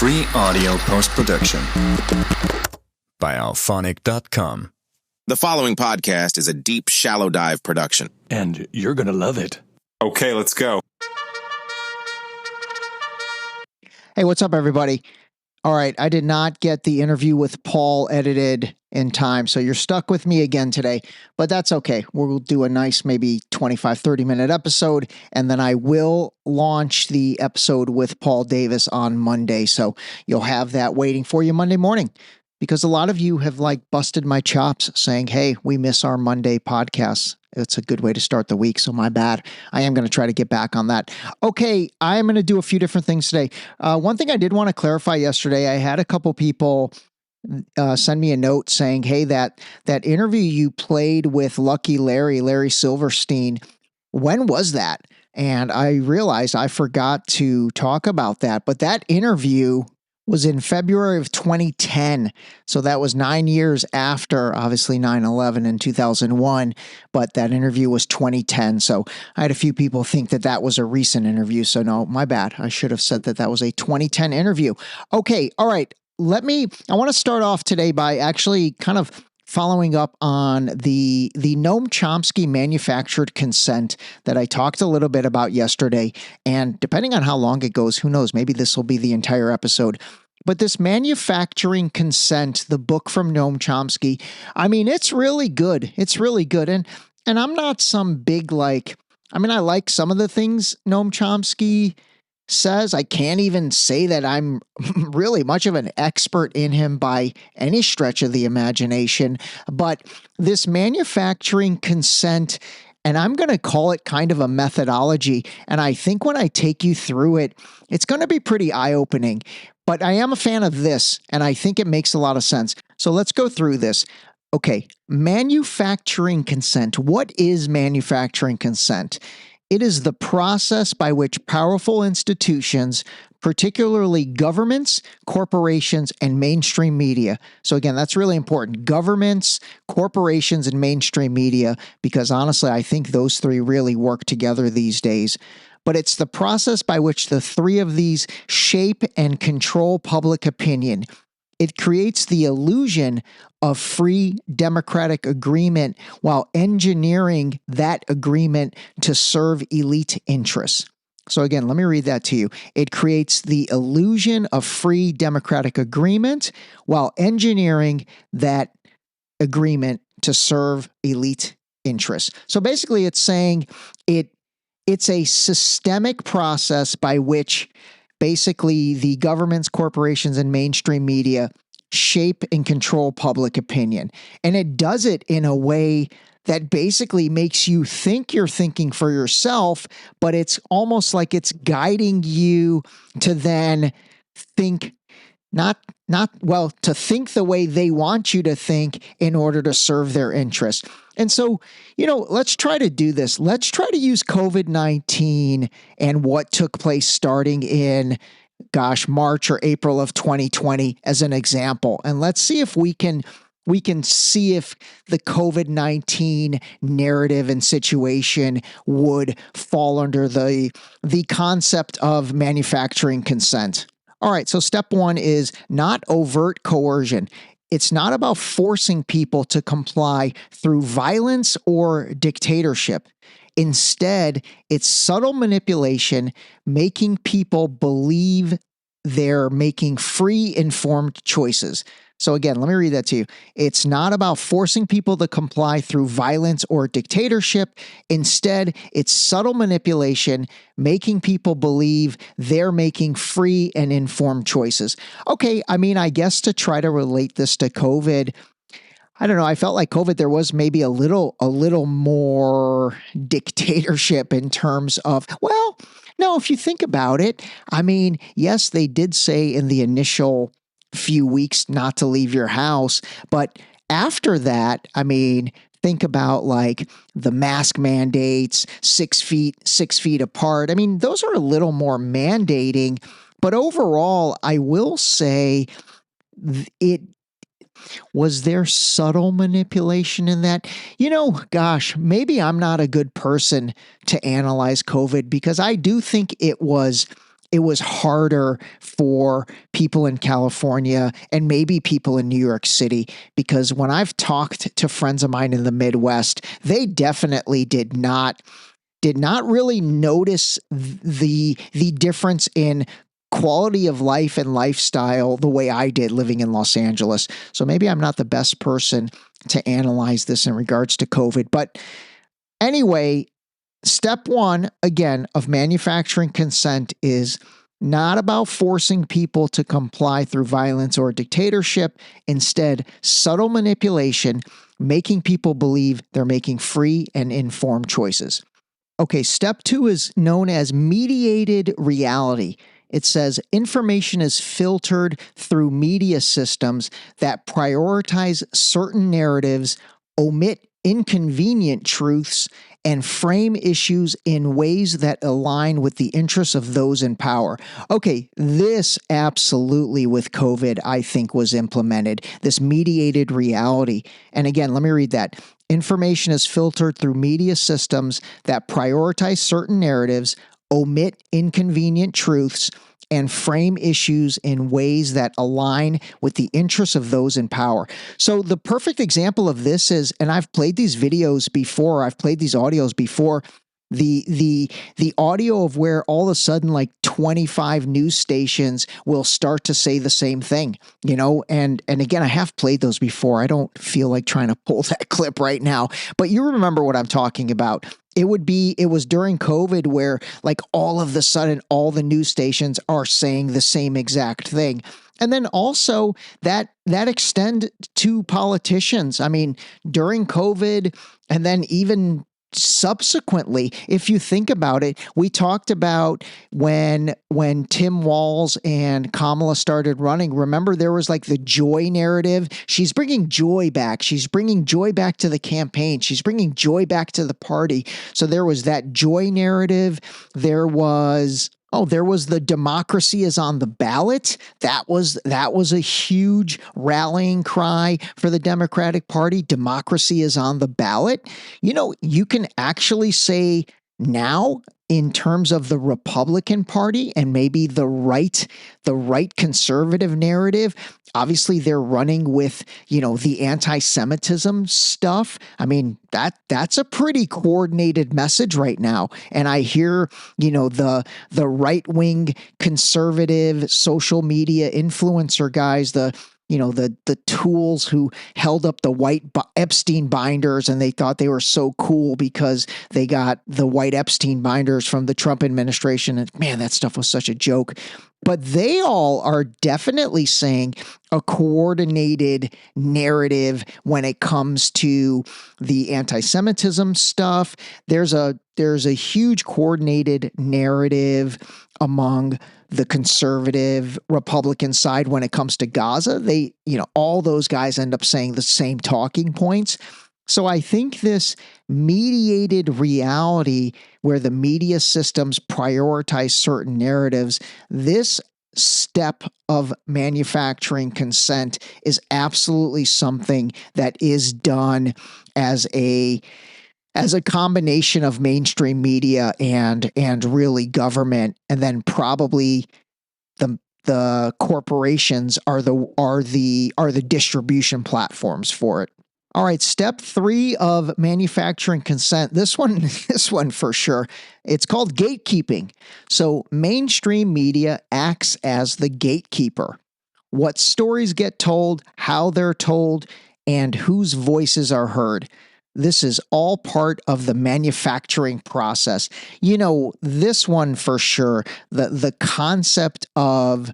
Free audio post-production by alphonic.com. The following podcast is a deep, shallow dive production. And you're going to love it. Okay, let's go. Hey, what's up, everybody? All right, I did not get the interview with Paul edited in time, so you're stuck with me again today, but that's okay. We'll do a nice maybe 25, 30-minute episode, and then I will launch the episode with Paul Davis on Monday, so you'll have that waiting for you Monday morning, because a lot of you have busted my chops saying, hey, we miss our Monday podcasts. It's a good way to start the week, so my bad. I am going to try to get back on that. Okay, I'm going to do a few different things today. One thing I did want to clarify yesterday, I had a couple people send me a note saying, hey, that interview you played with Lucky Larry Silverstein, when was that? And I realized I forgot to talk about that, but that interview was in February of 2010. So that was 9 years after, obviously, 9/11 in 2001, but that interview was 2010. So I had a few people think that that was a recent interview. So no, my bad. I should have said that that was a 2010 interview. Okay, all right. I want to start off today by actually kind of following up on the Noam Chomsky manufactured consent that I talked a little bit about yesterday. And depending on how long it goes, who knows, maybe this will be the entire episode. But this manufacturing consent, the book from Noam Chomsky, I mean, it's really good. It's really good. And I'm not some big I like some of the things Noam Chomsky says. I can't even say that I'm really much of an expert in him by any stretch of the imagination, but this manufacturing consent, and I'm going to call it kind of a methodology, and I think when I take you through it, it's going to be pretty eye-opening, but I am a fan of this, and I think it makes a lot of sense. So let's go through this. Okay, manufacturing consent. What is manufacturing consent? It is the process by which powerful institutions, particularly governments, corporations, and mainstream media. So again, that's really important. Governments, corporations, and mainstream media, because honestly, I think those three really work together these days. But it's the process by which the three of these shape and control public opinion. It creates the illusion of free democratic agreement while engineering that agreement to serve elite interests. So again, let me read that to you. It creates the illusion of free democratic agreement while engineering that agreement to serve elite interests. So basically it's saying it's a systemic process by which basically the governments, corporations, and mainstream media shape and control public opinion. And it does it in a way that basically makes you think you're thinking for yourself, but it's almost like it's guiding you to then think to think the way they want you to think in order to serve their interests. And so, let's try to do this. Let's try to use COVID-19 and what took place starting in, March or April of 2020 as an example. And let's see if we can see if the COVID-19 narrative and situation would fall under the concept of manufacturing consent. All right, so step one is not overt coercion. It's not about forcing people to comply through violence or dictatorship. Instead, it's subtle manipulation, making people believe they're making free, informed choices. So again, let me read that to you. It's not about forcing people to comply through violence or dictatorship. Instead, it's subtle manipulation, making people believe they're making free and informed choices. Okay, I guess to try to relate this to COVID, I don't know, I felt like COVID, there was maybe a little more dictatorship in terms of, no, if you think about it, yes, they did say in the initial few weeks not to leave your house, but after that, think about the mask mandates, 6 feet apart. Those are a little more mandating, but overall, I will say was there subtle manipulation in that? Maybe I'm not a good person to analyze COVID because I do think it was it was harder for people in California and maybe people in New York City, because when I've talked to friends of mine in the Midwest, they definitely did not really notice the difference in quality of life and lifestyle the way I did living in Los Angeles. So maybe I'm not the best person to analyze this in regards to COVID. But anyway, step one, again, of manufacturing consent is not about forcing people to comply through violence or dictatorship. Instead, subtle manipulation, making people believe they're making free and informed choices. Okay, step two is known as mediated reality. It says information is filtered through media systems that prioritize certain narratives, omit inconvenient truths, and frame issues in ways that align with the interests of those in power. Okay, this absolutely with COVID, I think, was implemented, this mediated reality. And again, let me read that. Information is filtered through media systems that prioritize certain narratives, omit inconvenient truths, and frame issues in ways that align with the interests of those in power. So the perfect example of this is, and I've played these videos before, I've played these audios before, the audio of where all of a sudden like 25 news stations will start to say the same thing, you know, and again, I have played those before. I don't feel like trying to pull that clip right now, but you remember what I'm talking about. It was during COVID where like all of a sudden all the news stations are saying the same exact thing. And then also that extend to politicians. I mean, during COVID and then even subsequently, if you think about it, we talked about when Tim Walz and Kamala started running. Remember, there was like the joy narrative. She's bringing joy back. She's bringing joy back to the campaign. She's bringing joy back to the party. So there was that joy narrative. There was the democracy is on the ballot. That was a huge rallying cry for the Democratic Party. Democracy is on the ballot. You know, you can actually say now in terms of the Republican Party and maybe the right conservative narrative, obviously they're running with, you know, the anti-Semitism stuff. I mean, that's a pretty coordinated message right now. And I hear, you know, the right-wing conservative social media influencer guys, the tools who held up the white Epstein binders and they thought they were so cool because they got the white Epstein binders from the Trump administration. And man, that stuff was such a joke. But they all are definitely saying a coordinated narrative when it comes to the anti-Semitism stuff. There's a huge coordinated narrative among the conservative Republican side when it comes to Gaza. They, you know, all those guys end up saying the same talking points. So I think this mediated reality where the media systems prioritize certain narratives, this step of manufacturing consent is absolutely something that is done as a combination of mainstream media and really government, and then probably the corporations are the distribution platforms for it. All right, step 3 of manufacturing consent. This one for sure. It's called gatekeeping. So mainstream media acts as the gatekeeper. What stories get told, how they're told, and whose voices are heard. This is all part of the manufacturing process. You know, this one for sure, the concept of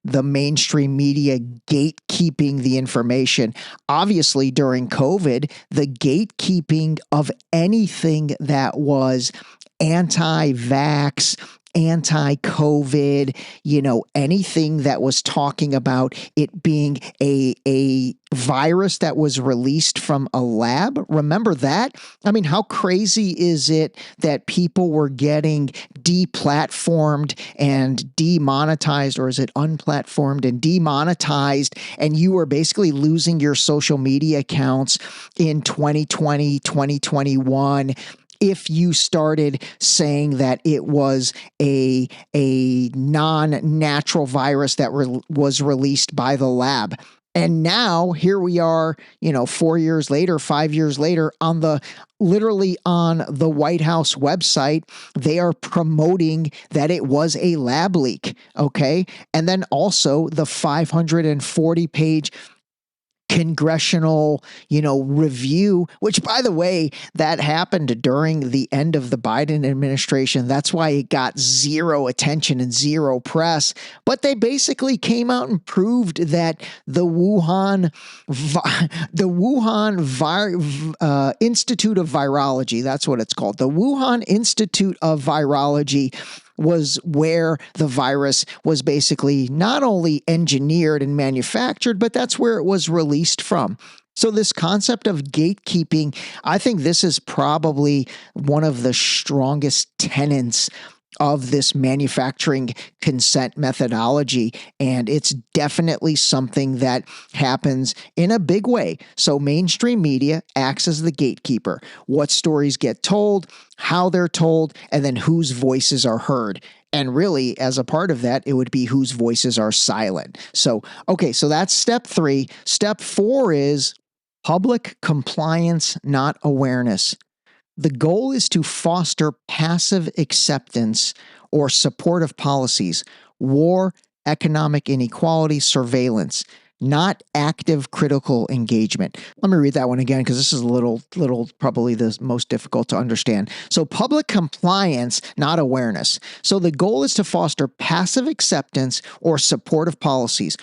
the mainstream media gatekeeping the information. Obviously, during COVID, the gatekeeping of anything that was anti-vax, anti-COVID, you know, anything that was talking about it being a virus that was released from a lab. Remember that? I mean, how crazy is it that people were getting deplatformed and demonetized, or is it unplatformed and demonetized, and you were basically losing your social media accounts in 2020, 2021, if you started saying that it was a non-natural virus that was released by the lab. And now here we are, 4 years later, 5 years later, literally on the White House website, they are promoting that it was a lab leak. Okay. And then also the 540-page congressional, review, which, by the way, that happened during the end of the Biden administration. That's why it got zero attention and zero press. But they basically came out and proved that the Wuhan Institute of Virology, that's what it's called, the Wuhan Institute of Virology, was where the virus was basically not only engineered and manufactured, but that's where it was released from. So this concept of gatekeeping, I think this is probably one of the strongest tenets of this manufacturing consent methodology. And it's definitely something that happens in a big way. So mainstream media acts as the gatekeeper. What stories get told, how they're told, and then whose voices are heard. And really, as a part of that, it would be whose voices are silent. So that's step 3. Step 4 is public compliance, not awareness. The goal is to foster passive acceptance or supportive policies, war, economic inequality, surveillance, not active critical engagement. Let me read that one again because this is a little probably the most difficult to understand. So public compliance, not awareness. So the goal is to foster passive acceptance or supportive policies,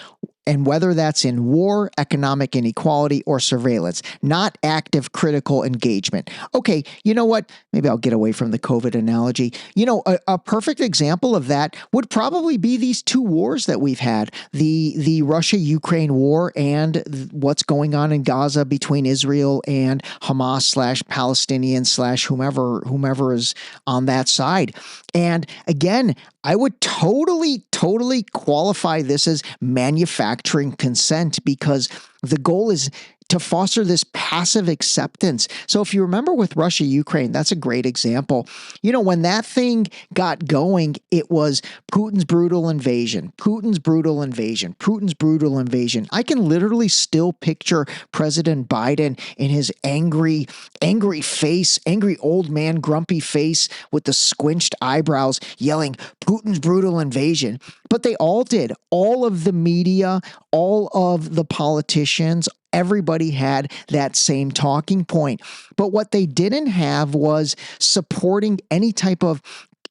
and whether that's in war, economic inequality, or surveillance, not active critical engagement. Okay, you know what? Maybe I'll get away from the COVID analogy. A perfect example of that would probably be these 2 wars that we've had, the Russia-Ukraine war and what's going on in Gaza between Israel and Hamas/Palestinians/ whomever is on that side. And again, I would totally qualify this as manufacturing consent because the goal is to foster this passive acceptance. So if you remember with Russia, Ukraine, that's a great example. When that thing got going, it was Putin's brutal invasion. I can literally still picture President Biden in his angry face, angry old man, grumpy face with the squinched eyebrows yelling, Putin's brutal invasion. But they all did. All of the media, all of the politicians, everybody had that same talking point. But what they didn't have was supporting any type of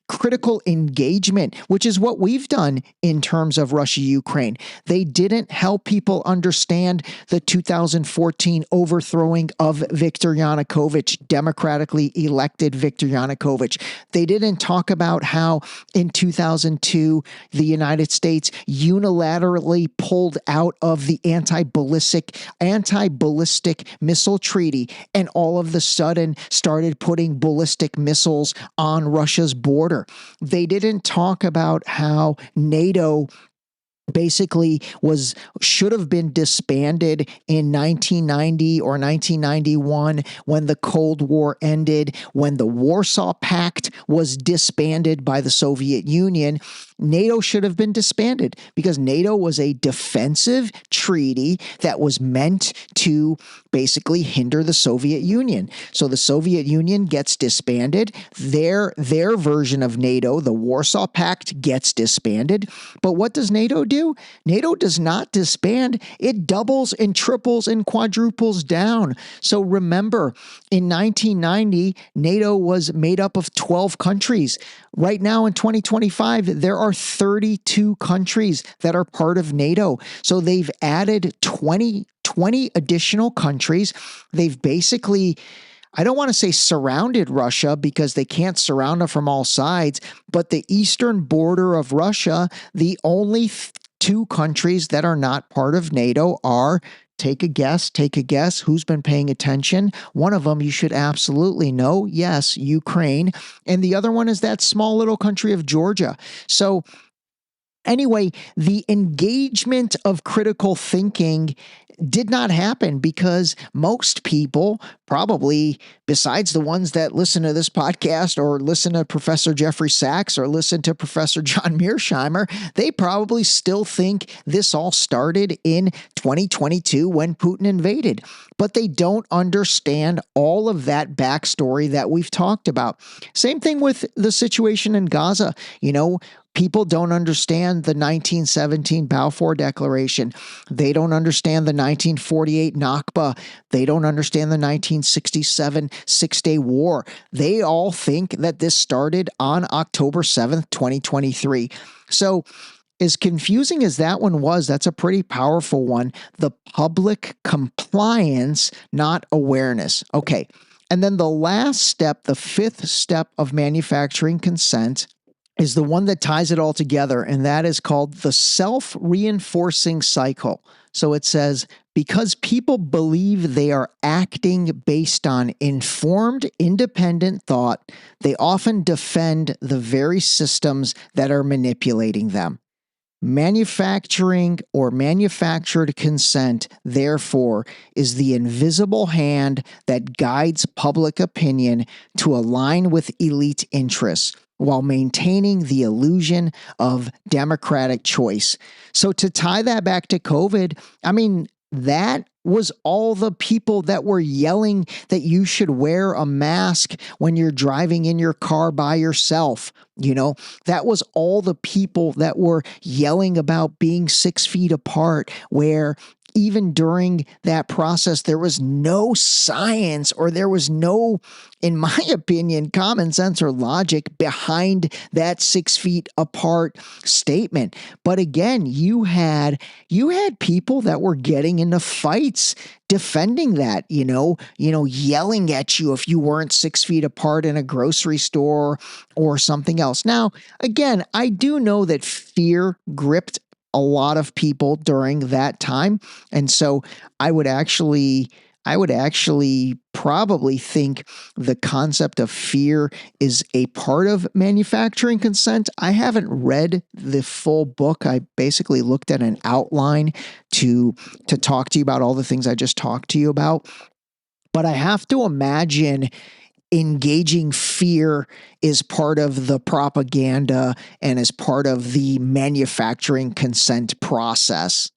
critical engagement, which is what we've done in terms of Russia-Ukraine. They didn't help people understand the 2014 overthrowing of Viktor Yanukovych, democratically elected Viktor Yanukovych. They didn't talk about how in 2002, the United States unilaterally pulled out of the anti-ballistic missile treaty and all of a sudden started putting ballistic missiles on Russia's border. They didn't talk about how NATO basically should have been disbanded in 1990 or 1991 when the Cold War ended, when the Warsaw Pact was disbanded by the Soviet Union. NATO should have been disbanded because NATO was a defensive treaty that was meant to basically hinder the Soviet Union. So the Soviet Union gets disbanded. Their version of NATO, the Warsaw Pact, gets disbanded. But what does NATO do? NATO does not disband. It doubles and triples and quadruples down. So remember, in 1990, NATO was made up of 12 countries. Right now in 2025, there are 32 countries that are part of NATO. So they've added 20 additional countries. They've basically, I don't want to say surrounded Russia because they can't surround it from all sides, but the eastern border of Russia, the only 2 countries that are not part of NATO are, take a guess, who's been paying attention? One of them you should absolutely know. Yes, Ukraine. And the other one is that small little country of Georgia. So Anyway, the engagement of critical thinking did not happen because most people, probably besides the ones that listen to this podcast or listen to Professor Jeffrey Sachs or listen to Professor John Mearsheimer, they probably still think this all started in 2022 when Putin invaded. But they don't understand all of that backstory that we've talked about. Same thing with the situation in Gaza. People don't understand the 1917 Balfour Declaration. They don't understand the 1948 Nakba. They don't understand the 1967 Six-Day War. They all think that this started on October 7th, 2023. So, as confusing as that one was, that's a pretty powerful one. The public compliance, not awareness. Okay. And then the last step, the fifth step of manufacturing consent, is the one that ties it all together, and that is called the self-reinforcing cycle. So it says, because people believe they are acting based on informed, independent thought, they often defend the very systems that are manipulating them. Manufacturing or manufactured consent, therefore, is the invisible hand that guides public opinion to align with elite interests while maintaining the illusion of democratic choice. So to tie that back to COVID, that was all the people that were yelling that you should wear a mask when you're driving in your car by yourself. That was all the people that were yelling about being 6 feet apart, where even during that process, there was no science, or there was no, in my opinion, common sense or logic behind that 6 feet apart statement. But again, you had people that were getting into fights defending that, yelling at you if you weren't 6 feet apart in a grocery store or something else. Now, again, I do know that fear gripped a lot of people during that time. And so I would actually probably think the concept of fear is a part of manufacturing consent. I haven't read the full book. I basically looked at an outline to talk to you about all the things I just talked to you about. But I have to imagine engaging fear is part of the propaganda and is part of the manufacturing consent process.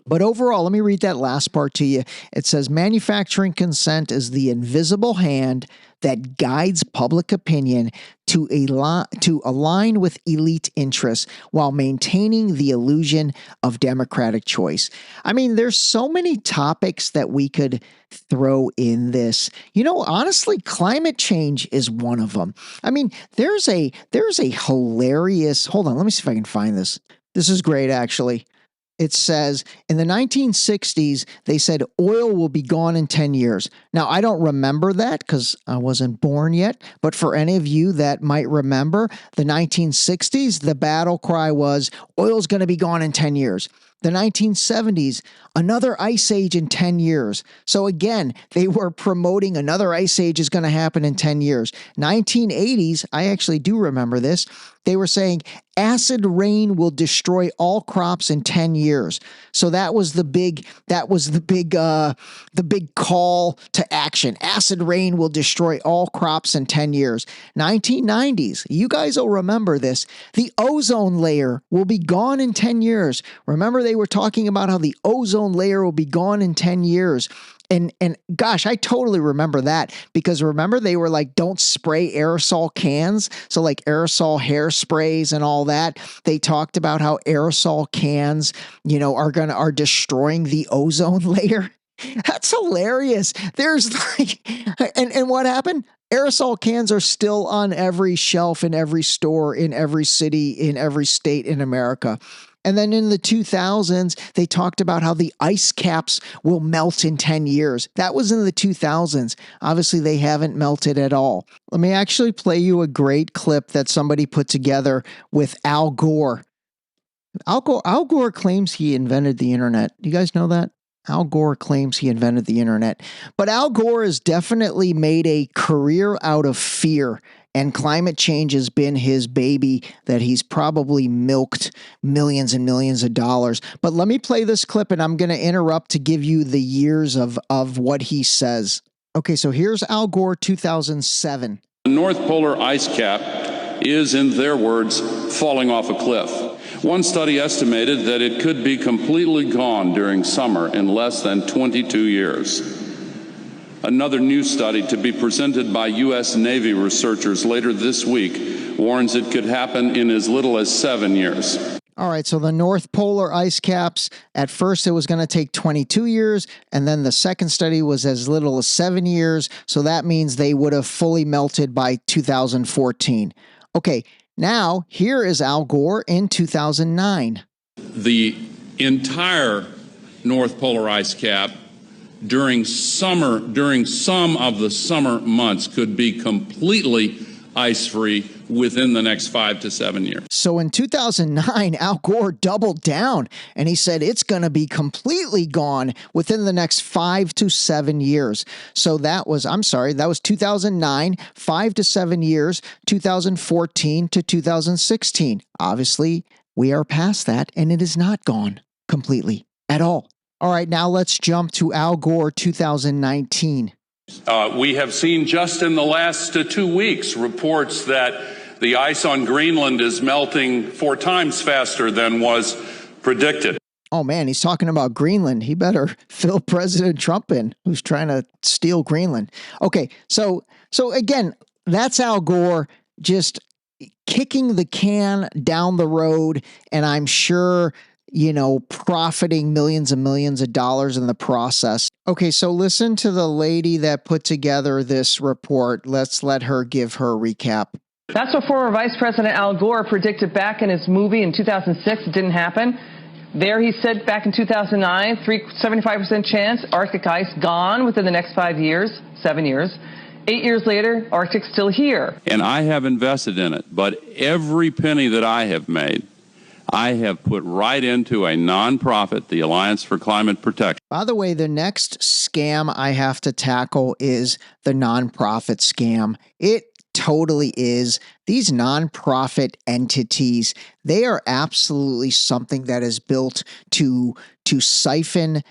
But overall, let me read that last part to you. It says, manufacturing consent is the invisible hand that guides public opinion to align with elite interests while maintaining the illusion of democratic choice. There's so many topics that we could throw in this. Honestly, climate change is one of them. There's a hilarious, hold on, let me see if I can find this. This is great, actually. It says, in the 1960s, they said oil will be gone in 10 years. Now, I don't remember that because I wasn't born yet, but for any of you that might remember, the 1960s, the battle cry was, oil's going to be gone in 10 years. The 1970s, another ice age in 10 years. So again, they were promoting another ice age is going to happen in 10 years. 1980s, I actually do remember this. They were saying acid rain will destroy all crops in 10 years. So that was the big call to action. Acid rain will destroy all crops in 10 years. 1990s, you guys will remember this. The ozone layer will be gone in 10 years. Remember, they were talking about how the ozone layer will be gone in 10 years. And gosh, I totally remember that, because remember they were like, don't spray aerosol cans. So like aerosol hairsprays and all that. They talked about how aerosol cans, are destroying the ozone layer. That's hilarious. There's and what happened? Aerosol cans are still on every shelf in every store, in every city, in every state in America. And then in the 2000s, they talked about how the ice caps will melt in 10 years. That was in the 2000s. Obviously, they haven't melted at all. Let me actually play you a great clip that somebody put together with Al Gore. Al Gore claims he invented the internet. Do you guys know that? Al Gore claims he invented the internet. But Al Gore has definitely made a career out of fear. and climate change has been his baby that he's probably milked millions and millions of dollars. But let me play this clip, and I'm going to interrupt to give you the years of what he says. Okay, so here's Al Gore, 2007. The North Polar ice cap is, in their words, falling off a cliff. One study estimated that it could be completely gone during summer in less than 22 years. Another new study to be presented by U.S. Navy researchers later this week warns it could happen in as little as 7 years. All right, so the North Polar ice caps, at first it was going to take 22 years, and then the second study was as little as 7 years, so that means they would have fully melted by 2014. Okay, now here is Al Gore in 2009. The entire North Polar ice cap during some of the summer months could be completely ice-free within the next 5 to 7 years. So in 2009, Al Gore doubled down and he said it's going to be completely gone within the next 5 to 7 years. So that was 2009, 5 to 7 years, 2014 to 2016. Obviously, we are past that and it is not gone completely at all. All right, now let's jump to Al Gore 2019. We have seen just in the last 2 weeks reports that the ice on Greenland is melting 4 times faster than was predicted. Oh man, he's talking about Greenland. He better fill President Trump in, who's trying to steal Greenland. Okay, so again, that's Al Gore just kicking the can down the road, and I'm sure, profiting millions and millions of dollars in the process. Okay, so listen to the lady that put together this report. Let's let her give her recap. That's what former Vice President Al Gore predicted back in his movie in 2006. It didn't happen. There he said back in 2009, 75% chance Arctic ice gone within the next 7 years. 8 years later, Arctic's still here. And I have invested in it, but every penny that I have made, I have put right into a nonprofit, the Alliance for Climate Protection. By the way, the next scam I have to tackle is the nonprofit scam. It totally is. These nonprofit entities, they are absolutely something that is built to siphon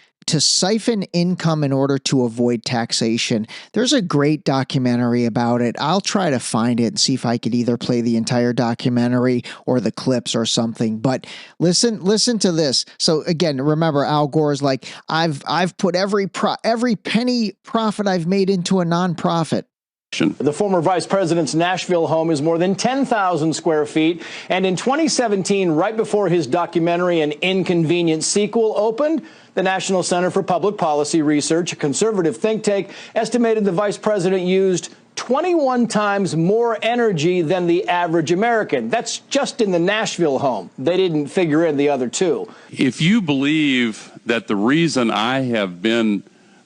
income in order to avoid taxation. There's a great documentary about it. I'll try to find it and see if I could either play the entire documentary or the clips or something. But listen to this. So again, remember, Al Gore's like, I've put every penny profit I've made into a nonprofit. The former vice president's Nashville home is more than 10,000 square feet. And in 2017, right before his documentary An Inconvenient Sequel opened, the National Center for Public Policy Research, a conservative think tank, estimated the vice president used 21 times more energy than the average American. That's just in the Nashville home. They didn't figure in the other two. If you believe that the reason I have been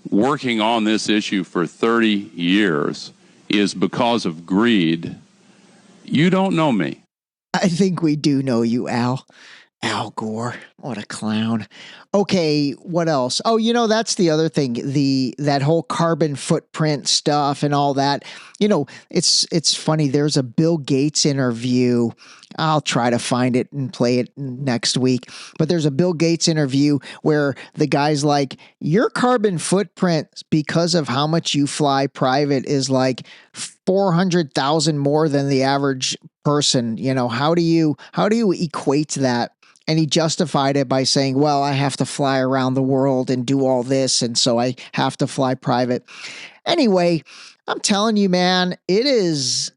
working on this issue for 30 years is because of greed, you don't know me. I think we do know you, Al. Al Gore. What a clown. Okay, what else? Oh, that's the other thing, that whole carbon footprint stuff and all that. It's funny. There's a Bill Gates interview. I'll try to find it and play it next week. But there's a Bill Gates interview where the guy's like, your carbon footprint, because of how much you fly private, is like 400,000 more than the average person. How do you equate that? And he justified it by saying, well, I have to fly around the world and do all this, and so I have to fly private. Anyway, I'm telling you, man, it is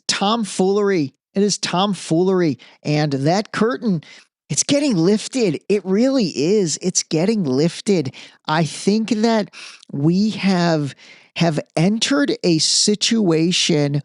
tomfoolery. It is tomfoolery. And that curtain, it's getting lifted. It really is. It's getting lifted. I think that we have entered a situation,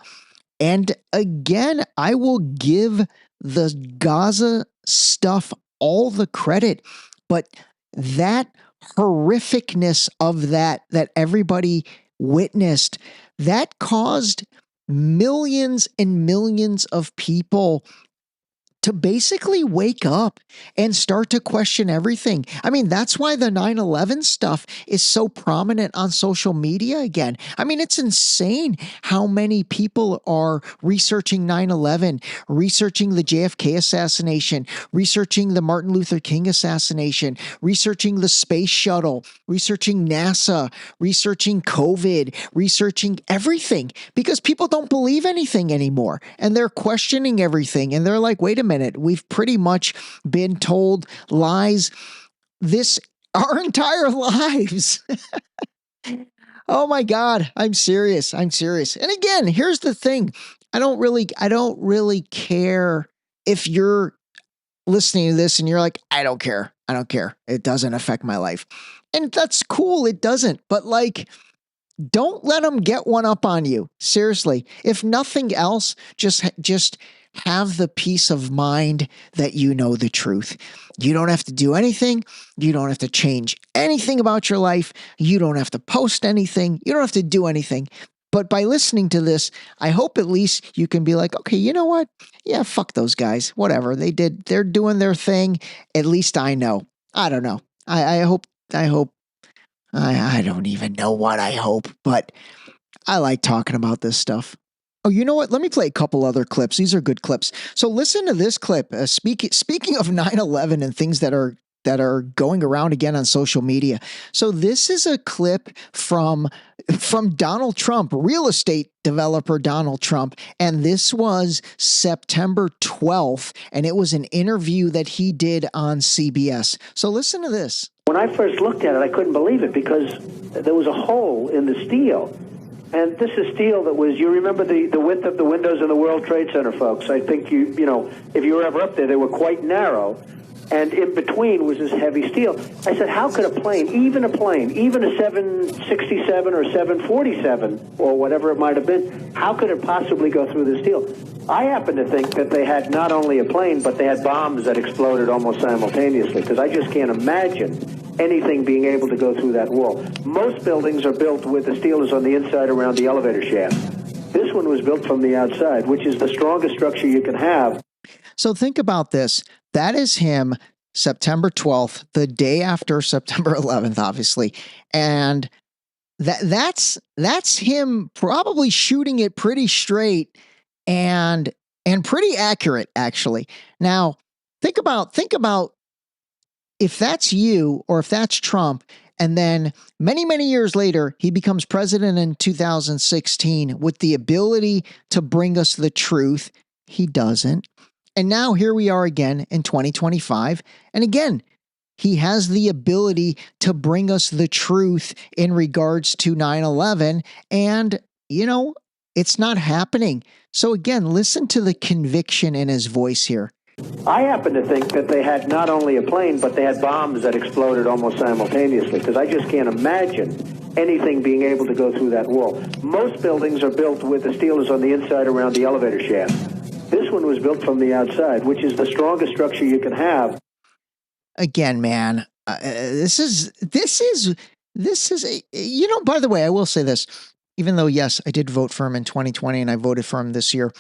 and again, I will give the Gaza stuff all the credit, but that horrificness of that everybody witnessed, that caused millions and millions of people to basically wake up and start to question everything. I mean, that's why the 9/11 stuff is so prominent on social media again. I mean, it's insane how many people are researching 9/11, researching the JFK assassination, researching the Martin Luther King assassination, researching the space shuttle, researching NASA, researching COVID, researching everything, because people don't believe anything anymore and they're questioning everything. And they're like, wait a minute, we've pretty much been told lies our entire lives. Oh my God, I'm serious. I'm serious. And again, here's the thing. I don't really care if you're listening to this and you're like, I don't care. I don't care. It doesn't affect my life. And that's cool. It doesn't. But like, don't let them get one up on you. Seriously. If nothing else, just have the peace of mind that you know the truth. You don't have to do anything. You don't have to change anything about your life. You don't have to post anything. You don't have to do anything. But by listening to this, I hope at least you can be like, okay, you know what? Yeah, fuck those guys. Whatever. They're doing their thing. At least I know. I don't know. I hope I don't even know what I hope, but I like talking about this stuff. Oh, you know what? Let me play a couple other clips. These are good clips. So listen to this clip. Speaking of 9/11 and things that are going around again on social media. So this is a clip from Donald Trump, real estate developer Donald Trump, and this was September 12th, and it was an interview that he did on CBS. So listen to this. When I first looked at it, I couldn't believe it because there was a hole in the steel. And this is steel that was, you remember the width of the windows in the World Trade Center, folks. I think you know, if you were ever up there, they were quite narrow. And in between was this heavy steel. I said, how could a plane, even a 767 or 747 or whatever it might have been, how could it possibly go through the steel? I happen to think that they had not only a plane, but they had bombs that exploded almost simultaneously, because I just can't imagine anything being able to go through that wall. Most buildings are built with the steel is on the inside around the elevator shaft. This one was built from the outside, which is the strongest structure you can have. So think about this. That is him, September 12th, the day after September 11th, obviously. And that's him probably shooting it pretty straight and pretty accurate, actually. Now, think about if that's you or if that's Trump, and then many, many years later, he becomes president in 2016 with the ability to bring us the truth. He doesn't. And now here we are again in 2025. And again, he has the ability to bring us the truth in regards to 9/11. And, you know, it's not happening. So again, listen to the conviction in his voice here. I happen to think that they had not only a plane, but they had bombs that exploded almost simultaneously, because I just can't imagine anything being able to go through that wall. Most buildings are built with the steel is on the inside around the elevator shaft. This one was built from the outside, which is the strongest structure you can have. Again, man, this is a, you know, by the way, I will say this, even though, yes, I did vote for him in 2020 and I voted for him this year.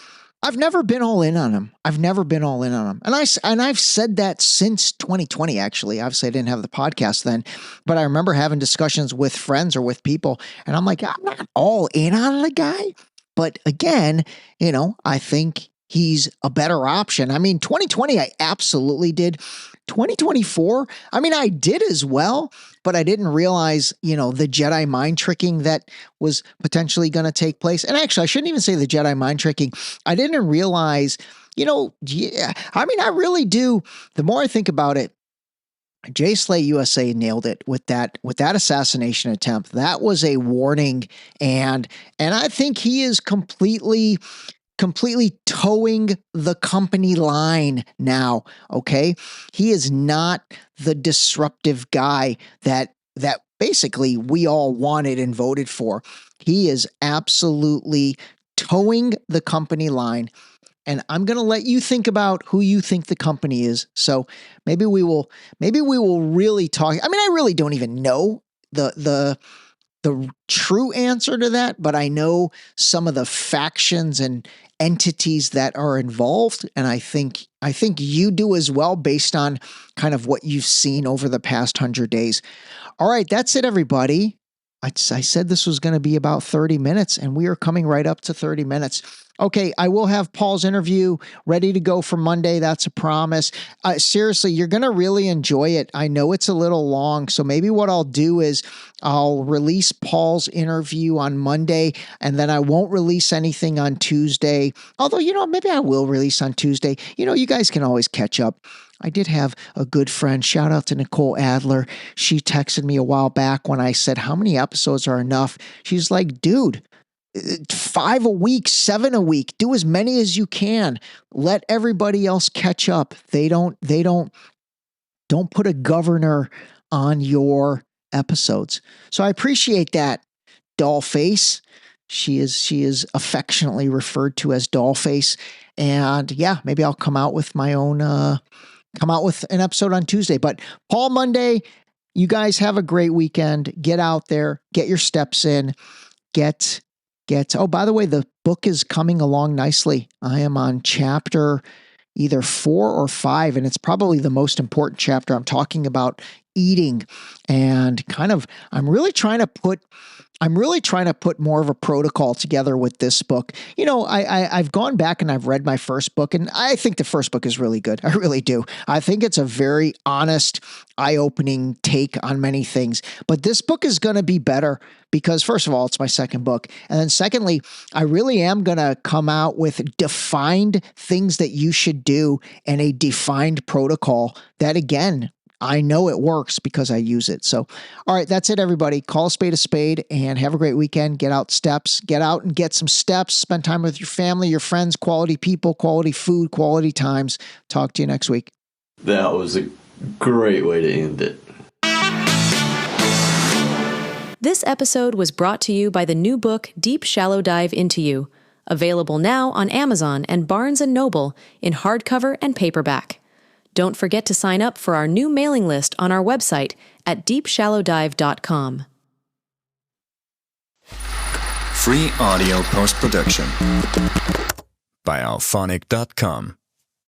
I've never been all in on him. And I've said that since 2020, actually. Obviously, I didn't have the podcast then, but I remember having discussions with friends or with people, and I'm like, I'm not all in on the guy. But again, you know, I think he's a better option. I mean, 2020, I absolutely did. 2024, I mean, I did as well, but I didn't realize, you know, the Jedi mind tricking that was potentially going to take place. And actually, I shouldn't even say the Jedi mind tricking. I didn't realize, you know, yeah, I mean, I really do. The more I think about it, Jay Slay USA nailed it with that assassination attempt. That was a warning. And I think he is completely towing the company line now, okay? He is not the disruptive guy that basically we all wanted and voted for. He is absolutely towing the company line. And I'm going to let you think about who you think the company is. So maybe we will really talk. I mean, I really don't even know the the true answer to that, but I know some of the factions and entities that are involved. And I think you do as well, based on kind of what you've seen over the past 100 days. All right, that's it, everybody. I said this was going to be about 30 minutes, and we are coming right up to 30 minutes. Okay, I will have Paul's interview ready to go for Monday. That's a promise. Seriously, you're going to really enjoy it. I know it's a little long, so maybe what I'll do is I'll release Paul's interview on Monday, and then I won't release anything on Tuesday. Although, maybe I will release on Tuesday. You guys can always catch up. I did have a good friend, shout out to Nicole Adler. She texted me a while back when I said, how many episodes are enough? She's like, dude, 5 a week, 7 a week, do as many as you can. Let everybody else catch up. They don't put a governor on your episodes. So I appreciate that, Dollface. She is affectionately referred to as Dollface. And yeah, maybe I'll come out with my own, come out with an episode on Tuesday. But Paul Monday, you guys have a great weekend. Get out there, get your steps in, oh, by the way, the book is coming along nicely. I am on chapter either 4 or 5, and it's probably the most important chapter. I'm talking about eating, and I'm really trying to put more of a protocol together with this book. I've gone back and I've read my first book, and I think the first book is really good. I really do. I think it's a very honest, eye-opening take on many things. But this book is going to be better because, first of all, it's my second book. And then secondly, I really am going to come out with defined things that you should do and a defined protocol that, again, I know it works because I use it. So, all right, that's it, everybody. Call a spade, and have a great weekend. Get out and get some steps. Spend time with your family, your friends, quality people, quality food, quality times. Talk to you next week. That was a great way to end it. This episode was brought to you by the new book, Deep Shallow Dive Into You, available now on Amazon and Barnes & Noble in hardcover and paperback. Don't forget to sign up for our new mailing list on our website at deepshallowdive.com. Free audio post-production by alphonic.com.